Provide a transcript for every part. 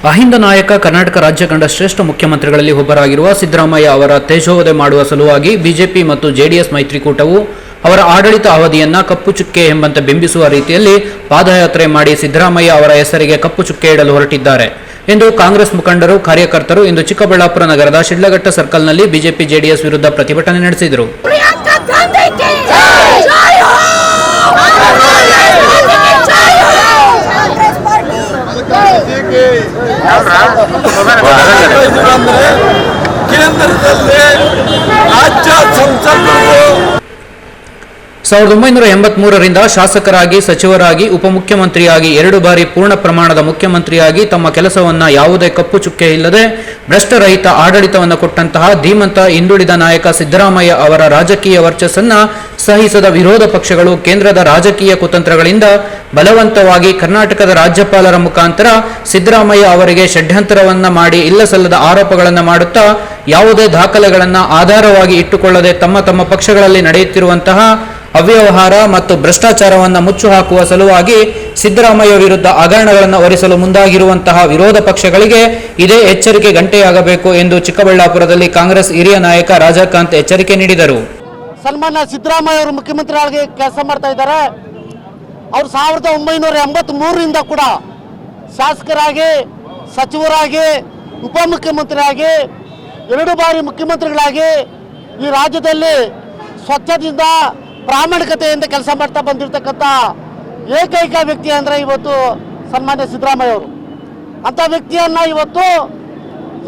ಅಹಿಂದ ನಾಯಕ ಕರ್ನಾಟಕ ರಾಜ್ಯ ಕಂಡ ಶ್ರೇಷ್ಠ ಮುಖ್ಯಮಂತ್ರಿಗಳಲ್ಲಿ ಒಬ್ಬರಾಗಿರುವ ಸಿದ್ದರಾಮಯ್ಯ ಅವರ ತೇಜೋವಧೆ ಮಾಡುವ ಸಲುವಾಗಿ ಬಿಜೆಪಿ ಮತ್ತು ಜೆಡಿಎಸ್ ಮೈತ್ರಿಕೂಟವು ಅವರ ಆಡಳಿತ ಅವಧಿಯನ್ನ ಕಪ್ಪು ಚುಕ್ಕೆ ಎಂಬಂತೆ ಬಿಂಬಿಸುವ ರೀತಿಯಲ್ಲಿ ಪಾದಯಾತ್ರೆ ಮಾಡಿ ಸಿದ್ದರಾಮಯ್ಯ ಅವರ ಹೆಸರಿಗೆ ಕಪ್ಪು ಚುಕ್ಕೆ ಇಡಲು ಹೊರಟಿದ್ದಾರೆ ಎಂದು ಕಾಂಗ್ರೆಸ್ ಮುಖಂಡರು ಕಾರ್ಯಕರ್ತರು ಇಂದು ಚಿಕ್ಕಬಳ್ಳಾಪುರ ನಗರದ ಶಿಡ್ಲಘಟ್ಟ ಸರ್ಕಲ್ನಲ್ಲಿ ಬಿಜೆಪಿ ಜೆಡಿಎಸ್ ವಿರುದ್ಧ ಪ್ರತಿಭಟನೆ ನಡೆಸಿದರು. ಕೇಂದ್ರದಲ್ಲಿ ರಾಜ್ಯ ಸಂಸದರು 1983ರಿಂದ ಶಾಸಕರಾಗಿ, ಸಚಿವರಾಗಿ, ಉಪಮುಖ್ಯಮಂತ್ರಿಯಾಗಿ 2 ಬಾರಿ ಪೂರ್ಣ ಪ್ರಮಾಣದ ಮುಖ್ಯಮಂತ್ರಿಯಾಗಿ ತಮ್ಮ ಕೆಲಸವನ್ನ ಯಾವುದೇ ಕಪ್ಪು ಚುಕ್ಕೆ ಇಲ್ಲದೆ ಭ್ರಷ್ಟರಹಿತ ಆಡಳಿತವನ್ನು ಕೊಟ್ಟಂತಹ ಧೀಮಂತ ಹಿಂದುಳಿದ ನಾಯಕ ಸಿದ್ದರಾಮಯ್ಯ ಅವರ ರಾಜಕೀಯ ವರ್ಚಸ್ಸನ್ನ ಸಹಿಸದ ವಿರೋಧ ಪಕ್ಷಗಳು ಕೇಂದ್ರದ ರಾಜಕೀಯ ಕುತಂತ್ರಗಳಿಂದ ಬಲವಂತವಾಗಿ ಕರ್ನಾಟಕದ ರಾಜ್ಯಪಾಲರ ಮುಖಾಂತರ ಸಿದ್ದರಾಮಯ್ಯ ಅವರಿಗೆ ಷಡ್ಯಂತರವನ್ನ ಮಾಡಿ ಇಲ್ಲಸಲ್ಲದ ಆರೋಪಗಳನ್ನು ಮಾಡುತ್ತಾ ಯಾವುದೇ ದಾಖಲೆಗಳನ್ನು ಆಧಾರವಾಗಿ ಇಟ್ಟುಕೊಳ್ಳದೆ ತಮ್ಮ ಪಕ್ಷಗಳಲ್ಲಿ ನಡೆಯುತ್ತಿರುವಂತಹ ಅವ್ಯವಹಾರ ಮತ್ತು ಭ್ರಷ್ಟಾಚಾರವನ್ನು ಮುಚ್ಚು ಹಾಕುವ ಸಲುವಾಗಿ ಸಿದ್ದರಾಮಯ್ಯ ವಿರುದ್ಧ ಹಗರಣಗಳನ್ನು ಹೊರಿಸಲು ಮುಂದಾಗಿರುವಂತಹ ವಿರೋಧ ಪಕ್ಷಗಳಿಗೆ ಇದೇ ಎಚ್ಚರಿಕೆ ಗಂಟೆಯಾಗಬೇಕು ಎಂದು ಚಿಕ್ಕಬಳ್ಳಾಪುರದಲ್ಲಿ ಕಾಂಗ್ರೆಸ್ ಹಿರಿಯ ನಾಯಕ ರಾಜಕಾಂತ್ ಎಚ್ಚರಿಕೆ ನೀಡಿದರು. ಸನ್ಮಾನ್ಯ ಸಿದ್ದರಾಮಯ್ಯ ಅವರು ಮುಖ್ಯಮಂತ್ರಿಯಾಗಿ ಕೆಲಸ ಮಾಡ್ತಾ ಇದ್ದಾರೆ. ಅವರು 1983ರಿಂದ ಕೂಡ ಶಾಸಕರಾಗಿ, ಸಚಿವರಾಗಿ, ಉಪಮುಖ್ಯಮಂತ್ರಿಯಾಗಿ 2 ಬಾರಿ ಮುಖ್ಯಮಂತ್ರಿಗಳಾಗಿ ಈ ರಾಜ್ಯದಲ್ಲಿ ಸ್ವಚ್ಛದಿಂದ ಪ್ರಾಮಾಣಿಕತೆಯಿಂದ ಕೆಲಸ ಮಾಡ್ತಾ ಬಂದಿರತಕ್ಕಂಥ ಏಕೈಕ ವ್ಯಕ್ತಿ ಅಂದರೆ ಇವತ್ತು ಸನ್ಮಾನ್ಯ ಸಿದ್ದರಾಮಯ್ಯ ಅವರು. ಅಂಥ ವ್ಯಕ್ತಿಯನ್ನು ಇವತ್ತು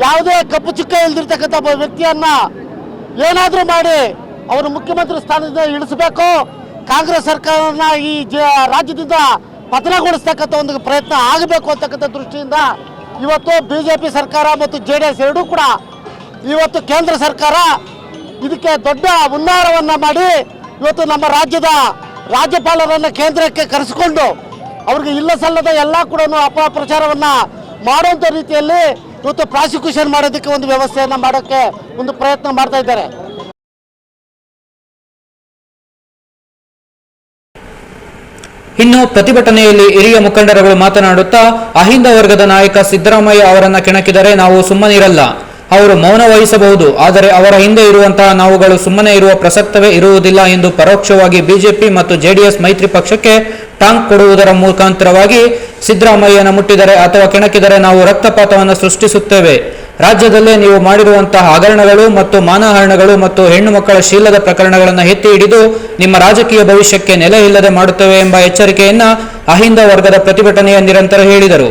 ಯಾವುದೇ ಕಪ್ಪು ಚುಕ್ಕೆ ಇಲ್ದಿರ್ತಕ್ಕಂಥ ವ್ಯಕ್ತಿಯನ್ನು ಏನಾದರೂ ಮಾಡಿ ಅವರು ಮುಖ್ಯಮಂತ್ರಿ ಸ್ಥಾನದಿಂದ ಇಳಿಸಬೇಕು, ಕಾಂಗ್ರೆಸ್ ಸರ್ಕಾರವನ್ನು ಈ ರಾಜ್ಯದಿಂದ ಪತನಗೊಳಿಸ್ತಕ್ಕಂಥ ಒಂದು ಪ್ರಯತ್ನ ಆಗಬೇಕು ಅಂತಕ್ಕಂಥ ದೃಷ್ಟಿಯಿಂದ ಇವತ್ತು ಬಿಜೆಪಿ ಸರ್ಕಾರ ಮತ್ತು ಜೆಡಿಎಸ್ ಎರಡೂ ಕೂಡ ಇವತ್ತು ಕೇಂದ್ರ ಸರ್ಕಾರ ಇದಕ್ಕೆ ದೊಡ್ಡ ಹುನ್ನಾರವನ್ನು ಮಾಡಿ ಇವತ್ತು ನಮ್ಮ ರಾಜ್ಯದ ರಾಜ್ಯಪಾಲರನ್ನು ಕೇಂದ್ರಕ್ಕೆ ಕರೆಸಿಕೊಂಡು ಅವ್ರಿಗೆ ಇಲ್ಲ ಸಲ್ಲದ ಎಲ್ಲ ಕೂಡ ಅಪಪ್ರಚಾರವನ್ನು ಮಾಡುವಂಥ ರೀತಿಯಲ್ಲಿ ಇವತ್ತು ಪ್ರಾಸಿಕ್ಯೂಷನ್ ಮಾಡೋದಕ್ಕೆ ಒಂದು ವ್ಯವಸ್ಥೆಯನ್ನು ಮಾಡೋಕ್ಕೆ ಒಂದು ಪ್ರಯತ್ನ ಮಾಡ್ತಾ ಇದ್ದಾರೆ. ಇನ್ನು ಪ್ರತಿಭಟನೆಯಲ್ಲಿ ಹಿರಿಯ ಮುಖಂಡರುಗಳು ಮಾತನಾಡುತ್ತಾ ಅಹಿಂದ ವರ್ಗದ ನಾಯಕ ಸಿದ್ದರಾಮಯ್ಯ ಅವರನ್ನ ಕೆಣಕಿದರೆ ನಾವು ಸುಮ್ಮನಿರಲ್ಲ. ಅವರು ಮೌನ ವಹಿಸಬಹುದು, ಆದರೆ ಅವರ ಹಿಂದೆ ಇರುವಂತಹ ನಾವುಗಳು ಸುಮ್ಮನೆ ಇರುವ ಪ್ರಸಕ್ತವೇ ಇರುವುದಿಲ್ಲ ಎಂದು ಪರೋಕ್ಷವಾಗಿ ಬಿಜೆಪಿ ಮತ್ತು ಜೆಡಿಎಸ್ ಮೈತ್ರಿ ಪಕ್ಷಕ್ಕೆ ಟಾಂಗ್ ಕೊಡುವುದರ ಮುಖಾಂತರವಾಗಿ ಸಿದ್ದರಾಮಯ್ಯನ ಮುಟ್ಟಿದರೆ ಅಥವಾ ಕೆಣಕಿದರೆ ನಾವು ರಕ್ತಪಾತವನ್ನು ಸೃಷ್ಟಿಸುತ್ತೇವೆ. ರಾಜ್ಯದಲ್ಲೇ ನೀವು ಮಾಡಿರುವಂತಹ ಹಗರಣಗಳು ಮತ್ತು ಮಾನಹಾರಣಗಳು ಮತ್ತು ಹೆಣ್ಣು ಮಕ್ಕಳ ಶೀಲದ ಪ್ರಕರಣಗಳನ್ನು ಎತ್ತಿ ಹಿಡಿದು ನಿಮ್ಮ ರಾಜಕೀಯ ಭವಿಷ್ಯಕ್ಕೆ ನೆಲೆ ಇಲ್ಲದೆ ಮಾಡುತ್ತೇವೆ ಎಂಬ ಎಚ್ಚರಿಕೆಯನ್ನ ಅಹಿಂದ ವರ್ಗದ ಪ್ರತಿಭಟನೆಯ ನಿರಂತರ ಹೇಳಿದರು.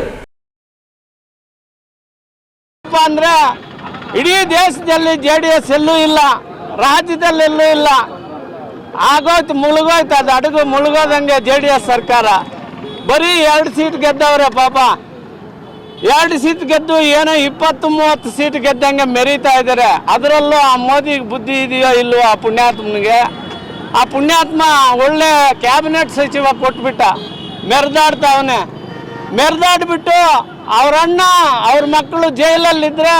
ಇಡೀ ದೇಶದಲ್ಲಿ ಜೆಡಿಎಸ್ ಎಲ್ಲೂ ಇಲ್ಲ, ರಾಜ್ಯದಲ್ಲೆಲ್ಲೂ ಇಲ್ಲ, ಆಗೋಯ್ತು, ಮುಳುಗೋಯ್ತು. ಅದು ಅಡುಗು ಮುಳುಗೋದಂಗೆ ಜೆಡಿಎಸ್ ಸರ್ಕಾರ. ಬರೀ 2 ಸೀಟ್ ಗೆದ್ದವ್ರೆ ಪಾಪ. 2 ಸೀಟ್ ಗೆದ್ದು ಏನೋ 20-30 ಸೀಟ್ ಗೆದ್ದಂಗೆ ಮೆರೀತಾ ಇದ್ದಾರೆ. ಅದರಲ್ಲೂ ಆ ಮೋದಿಗೆ ಬುದ್ಧಿ ಇದೆಯೋ ಇಲ್ವೋ ಆ ಪುಣ್ಯಾತ್ಮನಿಗೆ. ಆ ಪುಣ್ಯಾತ್ಮ ಒಳ್ಳೆ ಕ್ಯಾಬಿನೆಟ್ ಸಚಿವ ಕೊಟ್ಬಿಟ್ಟ, ಮೆರೆದಾಡ್ತಾವನೆ. ಮೆರೆದಾಡ್ಬಿಟ್ಟು ಅವರಣ್ಣ ಅವ್ರ ಮಕ್ಕಳು ಜೈಲಲ್ಲಿದ್ದರೆ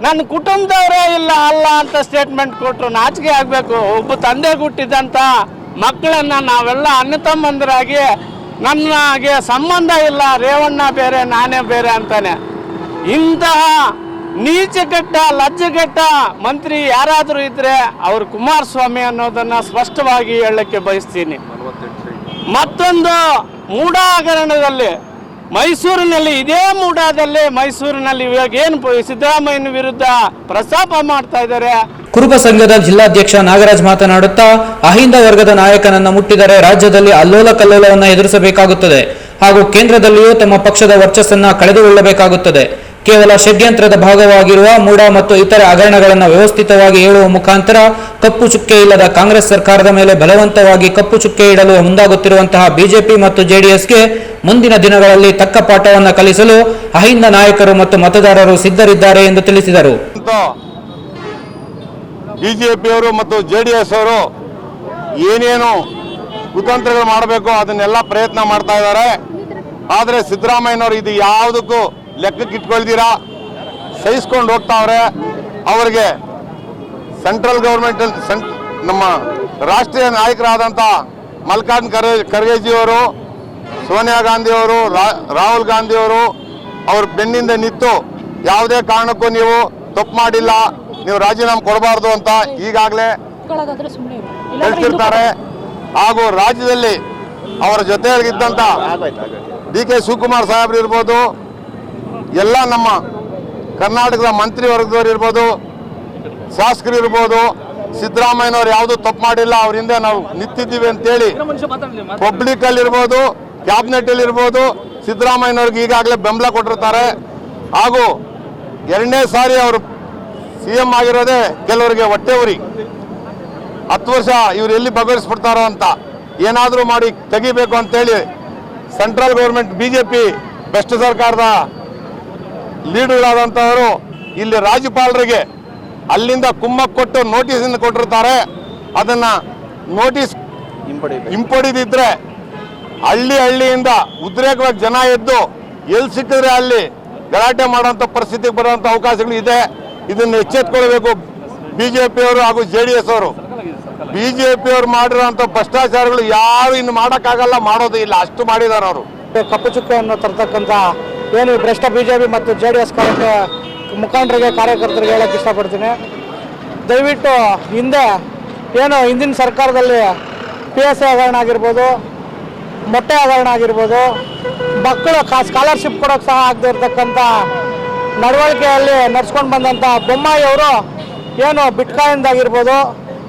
ನನ್ನ ಕುಟುಂಬದವರೇ ಇಲ್ಲ ಅಲ್ಲ ಅಂತ ಸ್ಟೇಟ್ಮೆಂಟ್ ಕೊಟ್ಟರು. ನಾಚಿಕೆ ಆಗಬೇಕು. ಒಬ್ಬ ತಂದೆ ಹುಟ್ಟಿದಂಥ ಮಕ್ಕಳನ್ನು ನಾವೆಲ್ಲ ಅಣ್ಣ ತಮ್ಮಂದರಾಗಿ ನನಗೆ ಸಂಬಂಧ ಇಲ್ಲ, ರೇವಣ್ಣ ಬೇರೆ ನಾನೇ ಬೇರೆ ಅಂತಾನೆ. ಇಂತಹ ನೀಚಗೆಟ್ಟ ಲಜ್ಜೆಗೆಟ್ಟ ಮಂತ್ರಿ ಯಾರಾದರೂ ಇದ್ದರೆ ಅವರು ಕುಮಾರಸ್ವಾಮಿ ಅನ್ನೋದನ್ನು ಸ್ಪಷ್ಟವಾಗಿ ಹೇಳಕ್ಕೆ ಬಯಸ್ತೀನಿ. ಮತ್ತೊಂದು ಮೂಢ ಹಗರಣದಲ್ಲಿ ಮೈಸೂರಿನಲ್ಲಿ, ಇದೇ ಮೂಢಾದಲ್ಲಿ ಮೈಸೂರಿನಲ್ಲಿ ಇವಾಗ ಏನು ಸಿದ್ದರಾಮಯ್ಯನ ವಿರುದ್ಧ ಪ್ರಸ್ತಾಪ ಮಾಡ್ತಾ ಇದ್ದಾರೆ. ಕುರುಬ ಸಂಘದ ಜಿಲ್ಲಾಧ್ಯಕ್ಷ ನಾಗರಾಜ್ ಮಾತನಾಡುತ್ತಾ ಅಹಿಂದ ವರ್ಗದ ನಾಯಕನನ್ನ ಮುಟ್ಟಿದರೆ ರಾಜ್ಯದಲ್ಲಿ ಅಲ್ಲೋಲ ಕಲ್ಲೋಲವನ್ನು ಎದುರಿಸಬೇಕಾಗುತ್ತದೆ ಹಾಗೂ ಕೇಂದ್ರದಲ್ಲಿಯೂ ತಮ್ಮ ಪಕ್ಷದ ವರ್ಚಸ್ಸನ್ನ ಕಳೆದುಕೊಳ್ಳಬೇಕಾಗುತ್ತದೆ. ಕೇವಲ ಷಡ್ಯಂತ್ರದ ಭಾಗವಾಗಿರುವ ಮೂಢ ಮತ್ತು ಇತರೆ ಹಗರಣಗಳನ್ನು ವ್ಯವಸ್ಥಿತವಾಗಿ ಹೇಳುವ ಮುಖಾಂತರ ಕಪ್ಪು ಚುಕ್ಕೆ ಇಲ್ಲದ ಕಾಂಗ್ರೆಸ್ ಸರ್ಕಾರದ ಮೇಲೆ ಬಲವಂತವಾಗಿ ಕಪ್ಪು ಚುಕ್ಕೆ ಇಡಲು ಮುಂದಾಗುತ್ತಿರುವಂತಹ ಬಿಜೆಪಿ ಮತ್ತು ಜೆಡಿಎಸ್ಗೆ ಮುಂದಿನ ದಿನಗಳಲ್ಲಿ ತಕ್ಕ ಪಾಠವನ್ನು ಕಲಿಸಲು ಅಹಿಂದ ನಾಯಕರು ಮತ್ತು ಮತದಾರರು ಸಿದ್ಧರಿದ್ದಾರೆ ಎಂದು ತಿಳಿಸಿದರು. ಬಿಜೆಪಿಯವರು ಮತ್ತು ಜೆಡಿಎಸ್ ಅವರು ಏನೇನು ಕುತಂತ್ರಗಳು ಮಾಡಬೇಕು ಅದನ್ನೆಲ್ಲ ಪ್ರಯತ್ನ ಮಾಡ್ತಾ ಇದ್ದಾರೆ. ಆದರೆ ಸಿದ್ದರಾಮಯ್ಯನವರು ಇದು ಯಾವುದಕ್ಕೂ ಲೆಕ್ಕಕ್ಕೆ ಇಟ್ಕೊಳ್ತೀರಾ ಸಹಿಸ್ಕೊಂಡು ಹೋಗ್ತಾವ್ರೆ. ಅವರಿಗೆ ಸೆಂಟ್ರಲ್ ಗೌರ್ಮೆಂಟ್ ನಮ್ಮ ರಾಷ್ಟ್ರೀಯ ನಾಯಕರಾದಂಥ ಮಲ್ಲಿಕಾರ್ಜುನ ಖರ್ಗೆಜಿಯವರು, ಸೋನಿಯಾ ಗಾಂಧಿಯವರು, ರಾಹುಲ್ ಗಾಂಧಿಯವರು ಅವ್ರ ಬೆನ್ನಿಂದ ನಿಂತು ಯಾವುದೇ ಕಾರಣಕ್ಕೂ ನೀವು ತಪ್ಪು ಮಾಡಿಲ್ಲ, ನೀವು ರಾಜೀನಾಮೆ ಕೊಡಬಾರ್ದು ಅಂತ ಈಗಾಗಲೇ ಹೇಳ್ತಿರ್ತಾರೆ. ಹಾಗೂ ರಾಜ್ಯದಲ್ಲಿ ಅವರ ಜೊತೆಯಾಗಿದ್ದಂಥ ಡಿ ಕೆ ಶಿವಕುಮಾರ್ ಸಾಹೇಬ್ರು ಇರ್ಬೋದು, ಎಲ್ಲ ನಮ್ಮ ಕರ್ನಾಟಕದ ಮಂತ್ರಿ ವರ್ಗದವ್ರು ಇರ್ಬೋದು, ಶಾಸಕರು ಇರ್ಬೋದು, ಸಿದ್ದರಾಮಯ್ಯನವ್ರು ಯಾವುದೂ ತಪ್ಪು ಮಾಡಿಲ್ಲ, ಅವ್ರ ಹಿಂದೆ ನಾವು ನಿಂತಿದ್ದೀವಿ ಅಂತೇಳಿ ಪಬ್ಲಿಕ್ ಅಲ್ಲಿ ಇರ್ಬೋದು, ಕ್ಯಾಬಿನೆಟ್ ಅಲ್ಲಿ ಇರ್ಬೋದು, ಸಿದ್ದರಾಮಯ್ಯನವ್ರಿಗೆ ಈಗಾಗಲೇ ಬೆಂಬಲ ಕೊಟ್ಟಿರ್ತಾರೆ. ಹಾಗೂ ಎರಡನೇ ಸಾರಿ ಅವರು CM ಆಗಿರೋದೇ ಕೆಲವರಿಗೆ ಹೊಟ್ಟೆ ಉರಿ. 10 ವರ್ಷ ಇವ್ರು ಎಲ್ಲಿ ಬಗೆಹರಿಸ್ಬಿಡ್ತಾರೋ ಅಂತ ಏನಾದರೂ ಮಾಡಿ ತೆಗಿಬೇಕು ಅಂತೇಳಿ ಸೆಂಟ್ರಲ್ ಗೌರ್ಮೆಂಟ್ BJP ಭ್ರಷ್ಟ ಸರ್ಕಾರದ ಲೀಡರ್ಗಳಾದಂಥವರು ಇಲ್ಲಿ ರಾಜ್ಯಪಾಲರಿಗೆ ಅಲ್ಲಿಂದ ಕುಮ್ಮಕ್ಕು ಕೊಟ್ಟು ನೋಟಿಸನ್ನು ಕೊಟ್ಟಿರ್ತಾರೆ. ಅದನ್ನ ನೋಟಿಸ್ ಹಿಂಪಡಿದಿದ್ರೆ ಹಳ್ಳಿಯಿಂದ ಉದ್ರೇಕವಾಗಿ ಜನ ಎದ್ದು ಎಲ್ಲಿ ಸಿಕ್ಕಿದ್ರೆ ಅಲ್ಲಿ ಗಲಾಟೆ ಮಾಡೋಂಥ ಪರಿಸ್ಥಿತಿಗೆ ಬರುವಂಥ ಅವಕಾಶಗಳು ಇದೆ. ಇದನ್ನು ಎಚ್ಚೆತ್ಕೊಳ್ಬೇಕು BJP ಅವರು ಹಾಗೂ JDS ಅವರು. BJP ಅವರು ಮಾಡಿರೋಂಥ ಭ್ರಷ್ಟಾಚಾರಗಳು ಯಾರು ಇನ್ನು ಮಾಡೋಕ್ಕಾಗಲ್ಲ, ಮಾಡೋದು ಇಲ್ಲ, ಅಷ್ಟು ಮಾಡಿದ್ದಾರೆ ಅವರು. ಕಪ್ಪು ಚುಕ್ಕೆಯನ್ನು ತರ್ತಕ್ಕಂಥ ಏನು ಭ್ರಷ್ಟ BJP ಮತ್ತು JDS ಮುಖಂಡರಿಗೆ ಕಾರ್ಯಕರ್ತರಿಗೆ ಹೇಳಕ್ಕೆ ಇಷ್ಟಪಡ್ತೀನಿ. ದಯವಿಟ್ಟು ಹಿಂದಿನ ಸರ್ಕಾರದಲ್ಲಿ PSI ಹಗರಣ ಆಗಿರ್ಬೋದು, ಮೊಟ್ಟೆ ಹಗರಣ ಆಗಿರ್ಬೋದು, ಮಕ್ಕಳು ಸ್ಕಾಲರ್ಶಿಪ್ ಕೊಡೋಕೆ ಸಹ ಆಗದೆ ಇರತಕ್ಕಂಥ ನಡವಳಿಕೆಯಲ್ಲಿ ನಡ್ಸ್ಕೊಂಡು ಬಂದಂಥ ಬೊಮ್ಮಾಯಿ ಅವರು ಏನು ಬಿಟ್ಕಾಯಿಂದಾಗಿರ್ಬೋದು,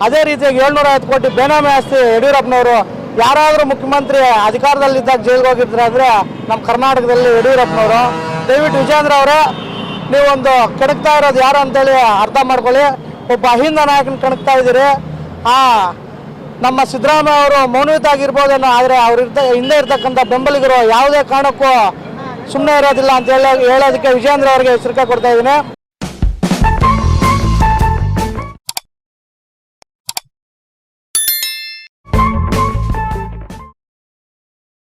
ಅದೇ ರೀತಿಯಾಗಿ 750 ಕೋಟಿ ಬೇನಾಮಿ ಆಸ್ತಿ ಯಡಿಯೂರಪ್ಪನವರು ಯಾರಾದರೂ ಮುಖ್ಯಮಂತ್ರಿ ಅಧಿಕಾರದಲ್ಲಿದ್ದಾಗ ಜೈಲಿಗೆ ಹೋಗಿರ್ತಾರೆ ಅಂದರೆ ನಮ್ಮ ಕರ್ನಾಟಕದಲ್ಲಿ ಯಡಿಯೂರಪ್ಪನವರು. ದಯವಿಟ್ಟು ವಿಜೇಂದ್ರ ಅವರೇ, ನೀವೊಂದು ಕೆಣಕ್ತಾ ಇರೋದು ಯಾರು ಅಂತೇಳಿ ಅರ್ಥ ಮಾಡ್ಕೊಳ್ಳಿ. ಒಬ್ಬ ಅಹಿಂದ ನಾಯಕನ ಕೆಣಕ್ತಾ ಇದ್ದೀರಿ. ನಮ್ಮ ಸಿದ್ದರಾಮಯ್ಯ ಅವರು ಮೌನಯುತ ಆಗಿರ್ಬೋದೇನೋ, ಆದರೆ ಹಿಂದೆ ಇರ್ತಕ್ಕಂಥ ಬೆಂಬಲಿಗರು ಯಾವುದೇ ಕಾರಣಕ್ಕೂ ಸುಮ್ಮನೆ ಇರೋದಿಲ್ಲ ಅಂತ ಹೇಳೋದಕ್ಕೆ ವಿಜೇಂದ್ರ ಅವರಿಗೆ ಎಚ್ಚರಿಕೆ ಕೊಡ್ತಾ ಇದ್ದೀನಿ.